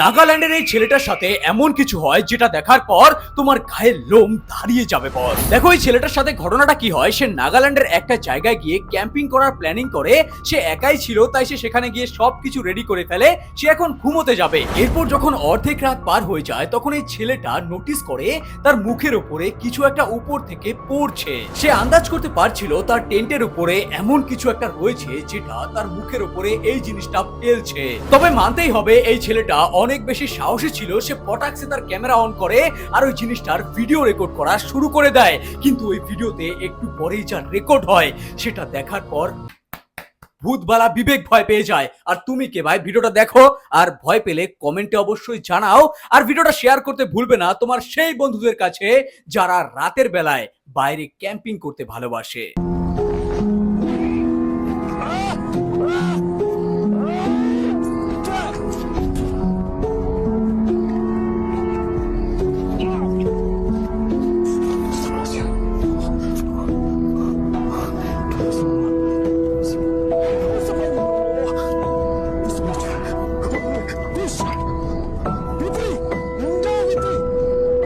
নাগাল্যান্ডের এই ছেলেটার সাথে এমন কিছু হয় যেটা দেখার পর তোমার গায়ের লোম দাঁড়িয়ে যাবে বল। দেখো এই ছেলেটার সাথে ঘটনাটা কি হয়। সে নাগাল্যান্ডের একটা জায়গায় গিয়ে ক্যাম্পিং করার প্ল্যানিং করে। সে একাই ছিল, তাই সে সেখানে গিয়ে সবকিছু রেডি করে ফেলে। সে এখন ঘুমোতে যাবে। এরপর যখন অর্ধেক রাত পার হয়ে যায় তখন এই ছেলেটা নোটিস করে তার মুখের উপরে কিছু একটা উপর থেকে পড়ছে। সে আন্দাজ করতে পারছিল তার টেন্টের উপরে এমন কিছু একটা রয়েছে যেটা তার মুখের উপরে এই জিনিসটা ফেলছে। তবে মানতেই হবে এই ছেলেটা অনেক বেশি সাহসী ছিল। সে পটাকসে তার ক্যামেরা অন করে আর ওই জিনিসটার ভিডিও রেকর্ড করা শুরু করে দেয়। কিন্তু ওই ভিডিওতে একটু পরেই যা রেকর্ড হয় সেটা দেখার পর ভূতবালা বিবেক ভয় পেয়ে যায়। আর তুমি কে ভাই? ভিডিওটা দেখো আর ভয় পেলে কমেন্টে অবশ্যই জানাও। আর ভিডিওটা শেয়ার করতে ভুলবে না তোমার সেই বন্ধুদের কাছে যারা রাতের বেলায় বাইরে ক্যাম্পিং করতে ভালোবাসে।